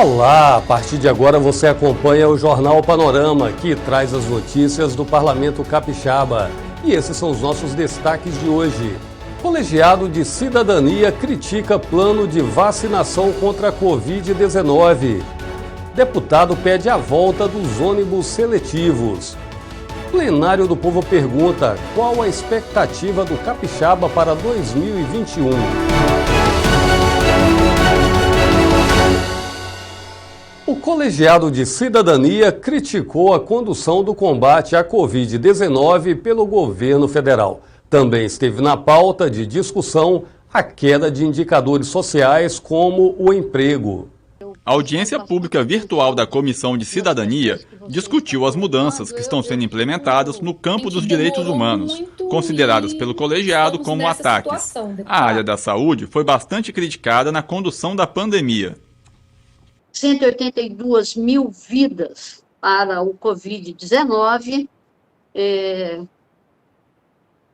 Olá, a partir de agora você acompanha o Jornal Panorama, que traz as notícias do Parlamento Capixaba. E esses são os nossos destaques de hoje. Colegiado de Cidadania critica plano de vacinação contra a Covid-19. Deputado pede a volta dos ônibus seletivos. Plenário do Povo pergunta qual a expectativa do Capixaba para 2021. O Colegiado de Cidadania criticou a condução do combate à Covid-19 pelo governo federal. Também esteve na pauta de discussão a queda de indicadores sociais como o emprego. A audiência pública virtual da Comissão de Cidadania discutiu as mudanças que estão sendo implementadas no campo dos direitos humanos, consideradas pelo colegiado como ataques. A área da saúde foi bastante criticada na condução da pandemia. 182 mil vidas para o Covid-19,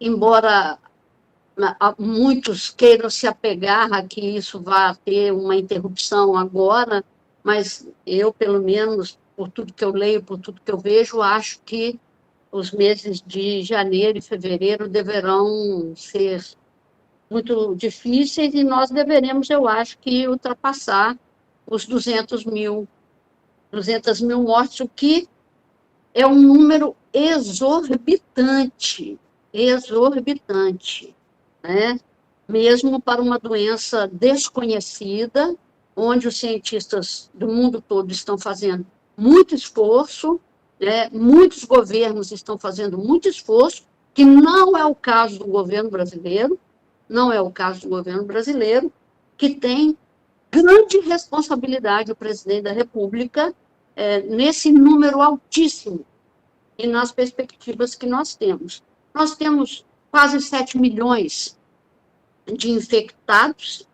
embora muitos queiram se apegar a que isso vá ter uma interrupção agora, mas eu, pelo menos, por tudo que eu leio, por tudo que eu vejo, acho que os meses de janeiro e fevereiro deverão ser muito difíceis e nós deveremos, eu acho, que ultrapassar os 200 mil mortes, o que é um número exorbitante, né? Mesmo para uma doença desconhecida, onde os cientistas do mundo todo estão fazendo muito esforço, né? Muitos governos estão fazendo muito esforço, que não é o caso do governo brasileiro, que tem grande responsabilidade o presidente da República nesse número altíssimo e nas perspectivas que nós temos. Nós temos quase 7 milhões de infectados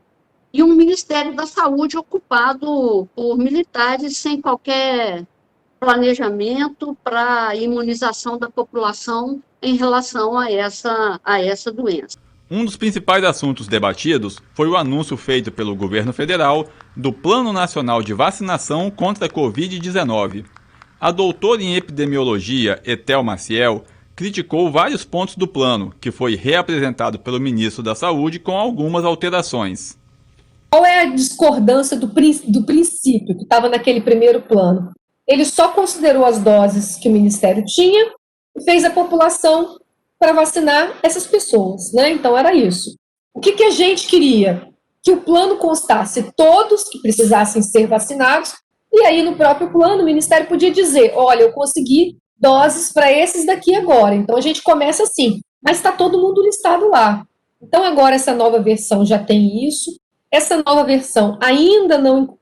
e um Ministério da Saúde ocupado por militares sem qualquer planejamento para a imunização da população em relação a essa doença. Um dos principais assuntos debatidos foi o anúncio feito pelo governo federal do Plano Nacional de Vacinação contra a Covid-19. A doutora em epidemiologia, Etel Maciel, criticou vários pontos do plano, que foi reapresentado pelo ministro da Saúde com algumas alterações. Qual é a discordância do princípio que estava naquele primeiro plano? Ele só considerou as doses que o Ministério tinha e fez a população para vacinar essas pessoas, né? Então era isso. O que a gente queria? Que o plano constasse todos que precisassem ser vacinados, e aí no próprio plano o Ministério podia dizer, olha, eu consegui doses para esses daqui agora. Então a gente começa assim, mas está todo mundo listado lá. Então agora essa nova versão já tem isso, essa nova versão ainda não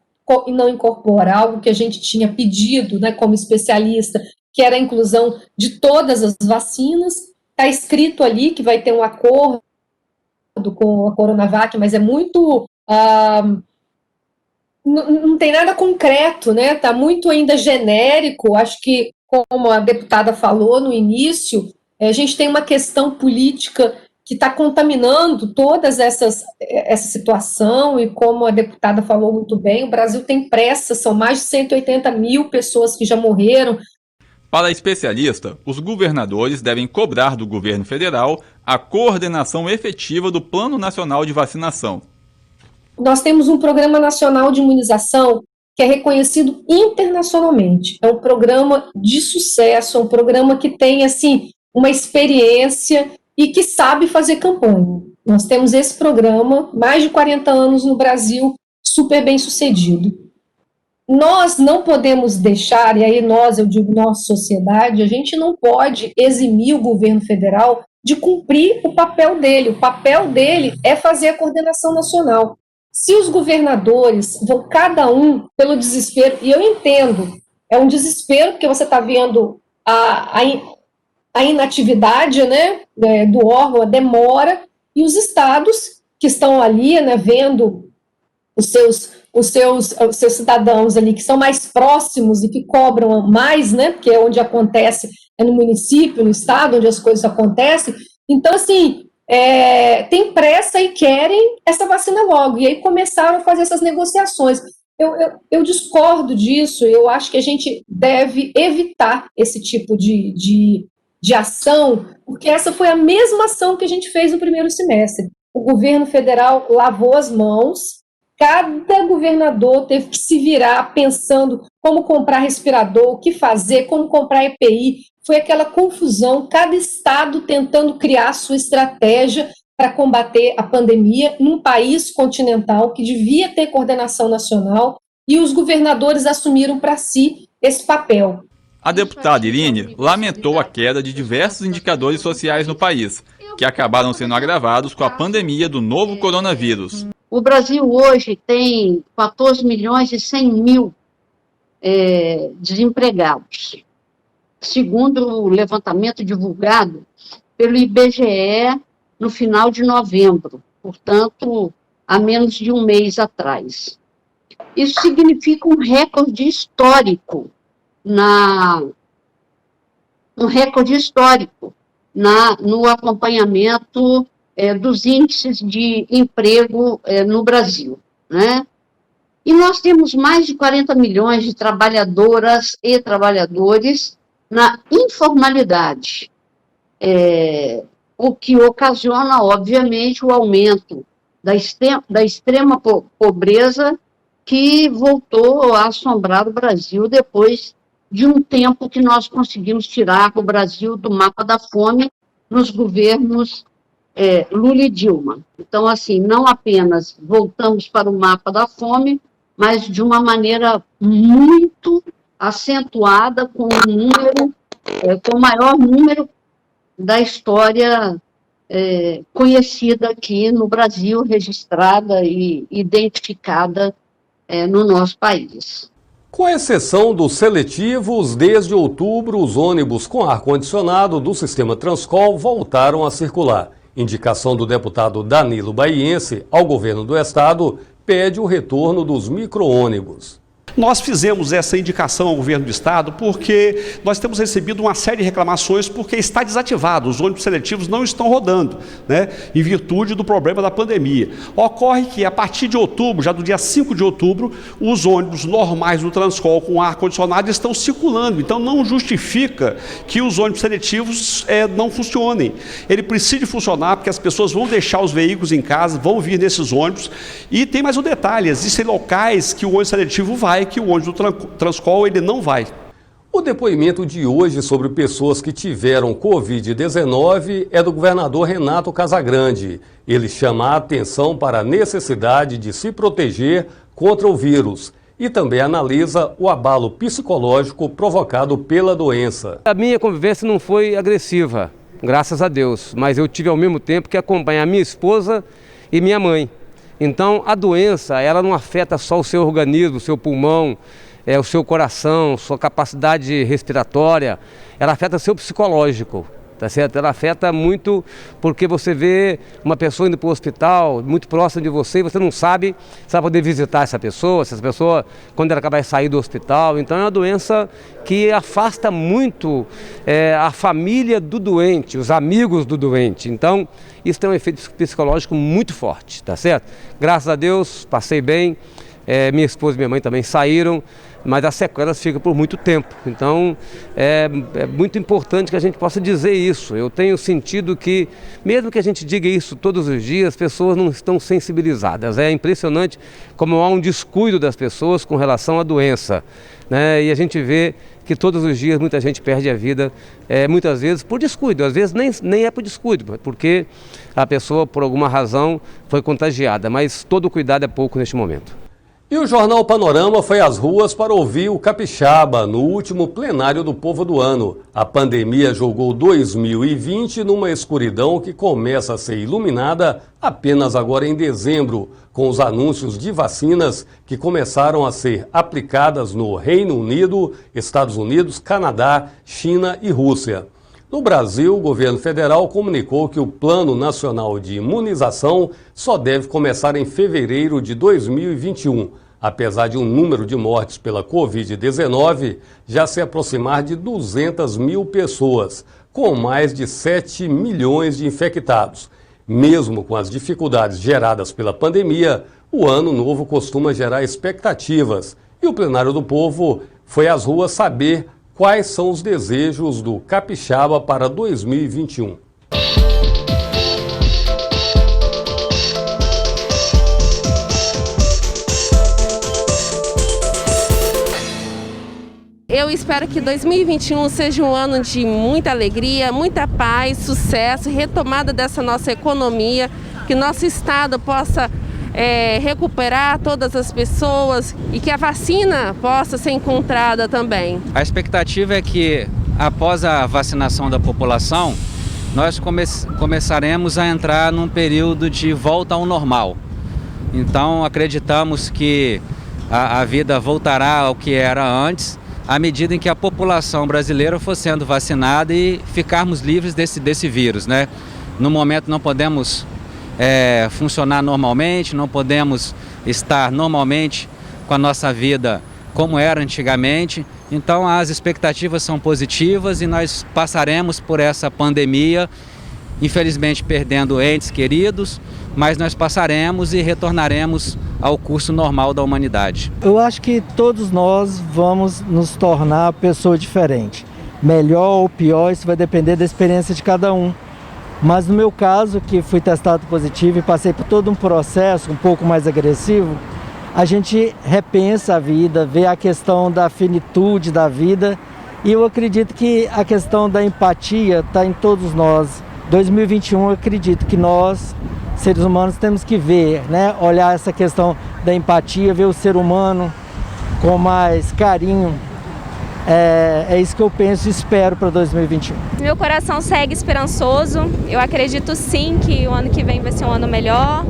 incorpora algo que a gente tinha pedido, né, como especialista, que era a inclusão de todas as vacinas. Está escrito ali que vai ter um acordo com a Coronavac, mas é muito... não tem nada concreto, né? Está muito ainda genérico. Acho que, como a deputada falou no início, a gente tem uma questão política que está contaminando todas essa situação, e como a deputada falou muito bem, o Brasil tem pressa, são mais de 180 mil pessoas que já morreram. Para a especialista, os governadores devem cobrar do governo federal a coordenação efetiva do Plano Nacional de Vacinação. Nós temos um Programa Nacional de Imunização que é reconhecido internacionalmente. É um programa de sucesso, é um programa que tem, assim, uma experiência e que sabe fazer campanha. Nós temos esse programa, mais de 40 anos no Brasil, super bem sucedido. Nós não podemos deixar, e aí nós, eu digo nossa sociedade, a gente não pode eximir o governo federal de cumprir o papel dele. O papel dele é fazer a coordenação nacional. Se os governadores vão cada um pelo desespero, e eu entendo, é um desespero porque você está vendo a inatividade, né, do órgão, a demora, e os estados que estão ali, né, vendo os seus cidadãos ali que são mais próximos e que cobram mais, né, porque é onde acontece, é no município, no estado, onde as coisas acontecem. Então, assim, tem pressa e querem essa vacina logo. E aí começaram a fazer essas negociações. Eu discordo disso, eu acho que a gente deve evitar esse tipo de ação, porque essa foi a mesma ação que a gente fez no primeiro semestre. O governo federal lavou as mãos, cada governador teve que se virar pensando como comprar respirador, o que fazer, como comprar EPI. Foi aquela confusão, cada estado tentando criar sua estratégia para combater a pandemia num país continental que devia ter coordenação nacional, e os governadores assumiram para si esse papel. A deputada Irine lamentou a queda de diversos indicadores sociais no país, que acabaram sendo agravados com a pandemia do novo coronavírus. O Brasil hoje tem 14 milhões e 100 mil desempregados, segundo o levantamento divulgado pelo IBGE no final de novembro, portanto, há menos de um mês atrás. Isso significa um recorde histórico no acompanhamento dos índices de emprego no Brasil, né? E nós temos mais de 40 milhões de trabalhadoras e trabalhadores na informalidade, o que ocasiona, obviamente, o aumento da extrema pobreza que voltou a assombrar o Brasil depois de um tempo que nós conseguimos tirar o Brasil do mapa da fome nos governos Lula e Dilma. Então, assim, não apenas voltamos para o mapa da fome, mas de uma maneira muito acentuada, com o maior número da história conhecida aqui no Brasil, registrada e identificada no nosso país. Com exceção dos seletivos, desde outubro, os ônibus com ar-condicionado do sistema Transcol voltaram a circular. Indicação do deputado Danilo Baiense ao governo do estado pede o retorno dos micro-ônibus. Nós fizemos essa indicação ao governo do estado porque nós temos recebido uma série de reclamações porque está desativado, os ônibus seletivos não estão rodando, né, em virtude do problema da pandemia. Ocorre que a partir de outubro, já do dia 5 de outubro, os ônibus normais do Transcol com ar-condicionado estão circulando, então não justifica que os ônibus seletivos não funcionem. Ele precisa funcionar porque as pessoas vão deixar os veículos em casa, vão vir nesses ônibus, e tem mais um detalhe, existem locais que o ônibus seletivo vai, que o ônibus do Transcol ele não vai. O depoimento de hoje sobre pessoas que tiveram Covid-19 é do governador Renato Casagrande. Ele chama a atenção para a necessidade de se proteger contra o vírus e também analisa o abalo psicológico provocado pela doença. A minha convivência não foi agressiva, graças a Deus, mas eu tive ao mesmo tempo que acompanhar minha esposa e minha mãe. Então, a doença, ela não afeta só o seu organismo, o seu pulmão, o seu coração, sua capacidade respiratória, ela afeta o seu psicológico, tá certo? Ela afeta muito porque você vê uma pessoa indo para o hospital, muito próxima de você, e você não sabe se vai poder visitar essa pessoa, se essa pessoa, quando ela acabar de sair do hospital. Então, é uma doença que afasta muito a família do doente, os amigos do doente. Então, isso tem um efeito psicológico muito forte, tá certo? Graças a Deus, passei bem, minha esposa e minha mãe também saíram, mas as sequelas ficam por muito tempo. Então, é muito importante que a gente possa dizer isso. Eu tenho sentido que, mesmo que a gente diga isso todos os dias, as pessoas não estão sensibilizadas. É impressionante como há um descuido das pessoas com relação à doença, né? E a gente vê que todos os dias muita gente perde a vida, muitas vezes por descuido, às vezes nem é por descuido, porque a pessoa, por alguma razão, foi contagiada, mas todo cuidado é pouco neste momento. E o Jornal Panorama foi às ruas para ouvir o Capixaba no último plenário do Povo do Ano. A pandemia jogou 2020 numa escuridão que começa a ser iluminada apenas agora em dezembro, com os anúncios de vacinas que começaram a ser aplicadas no Reino Unido, Estados Unidos, Canadá, China e Rússia. No Brasil, o governo federal comunicou que o Plano Nacional de Imunização só deve começar em fevereiro de 2021, apesar de um número de mortes pela Covid-19 já se aproximar de 200 mil pessoas, com mais de 7 milhões de infectados. Mesmo com as dificuldades geradas pela pandemia, O ano novo costuma gerar expectativas e o Plenário do Povo foi às ruas saber quais são os desejos do capixaba para 2021. Eu espero que 2021 seja um ano de muita alegria, muita paz, sucesso, retomada dessa nossa economia, que nosso estado possa recuperar todas as pessoas e que a vacina possa ser encontrada também. A expectativa é que, após a vacinação da população, nós começaremos a entrar num período de volta ao normal. Então, acreditamos que a vida voltará ao que era antes, à medida em que a população brasileira for sendo vacinada e ficarmos livres desse vírus, né? No momento não podemos funcionar normalmente, não podemos estar normalmente com a nossa vida como era antigamente. Então as expectativas são positivas e nós passaremos por essa pandemia, infelizmente perdendo entes queridos, mas nós passaremos e retornaremos ao curso normal da humanidade. Eu acho que todos nós vamos nos tornar pessoa diferente. Melhor ou pior, isso vai depender da experiência de cada um. Mas no meu caso, que fui testado positivo e passei por todo um processo um pouco mais agressivo, a gente repensa a vida, vê a questão da finitude da vida e eu acredito que a questão da empatia está em todos nós. 2021, eu acredito que nós, seres humanos, temos que ver, né? Olhar essa questão da empatia, ver o ser humano com mais carinho. É isso que eu penso e espero para 2021. Meu coração segue esperançoso. Eu acredito sim que o ano que vem vai ser um ano melhor.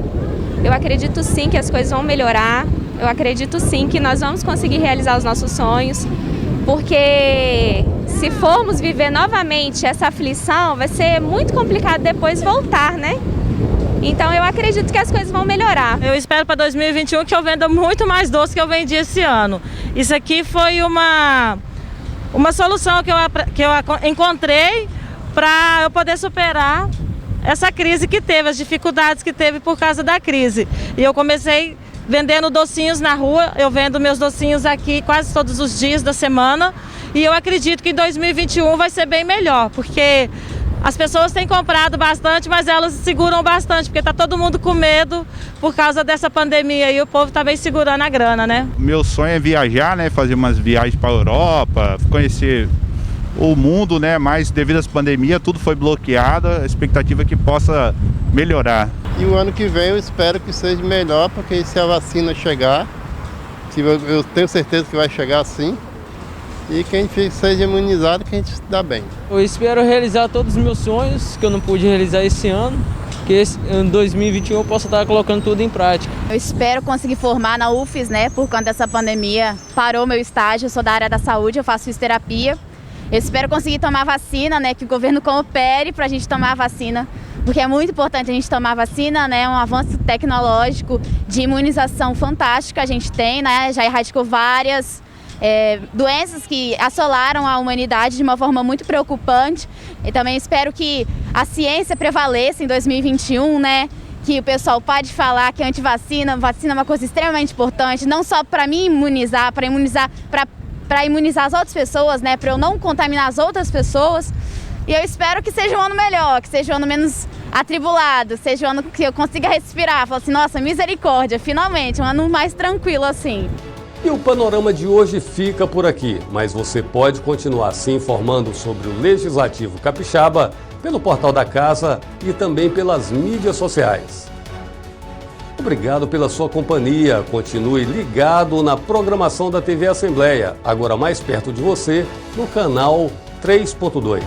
Eu acredito sim que as coisas vão melhorar. Eu acredito sim que nós vamos conseguir realizar os nossos sonhos. Porque se formos viver novamente essa aflição, vai ser muito complicado depois voltar, né? Então eu acredito que as coisas vão melhorar. Eu espero para 2021 que eu venda muito mais doce que eu vendi esse ano. Isso aqui foi uma solução que eu encontrei para eu poder superar essa crise que teve, as dificuldades que teve por causa da crise. E eu comecei vendendo docinhos na rua, eu vendo meus docinhos aqui quase todos os dias da semana. E eu acredito que em 2021 vai ser bem melhor, porque as pessoas têm comprado bastante, mas elas seguram bastante, porque está todo mundo com medo por causa dessa pandemia e o povo está bem segurando a grana, né? Meu sonho é viajar, né? Fazer umas viagens para a Europa, conhecer o mundo, né? Mas devido à pandemia tudo foi bloqueado, a expectativa é que possa melhorar. E o ano que vem eu espero que seja melhor, porque se a vacina chegar, eu tenho certeza que vai chegar sim, e quem seja imunizado, que a gente dá bem. Eu espero realizar todos os meus sonhos que eu não pude realizar esse ano, que em 2021 eu possa estar colocando tudo em prática. Eu espero conseguir formar na UFES, né? Por conta dessa pandemia, parou meu estágio, eu sou da área da saúde, eu faço fisioterapia. Eu espero conseguir tomar vacina, né? Que o governo coopere para a gente tomar a vacina, porque é muito importante a gente tomar a vacina, né? É um avanço tecnológico de imunização fantástico que a gente tem, né? Já erradicou várias doenças que assolaram a humanidade de uma forma muito preocupante. E também espero que a ciência prevaleça em 2021, né? Que o pessoal pode falar que antivacina, vacina é uma coisa extremamente importante, não só para mim imunizar, para imunizar as outras pessoas, né? Para eu não contaminar as outras pessoas. E eu espero que seja um ano melhor, que seja um ano menos atribulado, seja um ano que eu consiga respirar, falar assim, nossa, misericórdia, finalmente, um ano mais tranquilo assim. E o panorama de hoje fica por aqui, mas você pode continuar se informando sobre o Legislativo Capixaba pelo portal da Casa e também pelas mídias sociais. Obrigado pela sua companhia, continue ligado na programação da TV Assembleia, agora mais perto de você, no canal 3.2.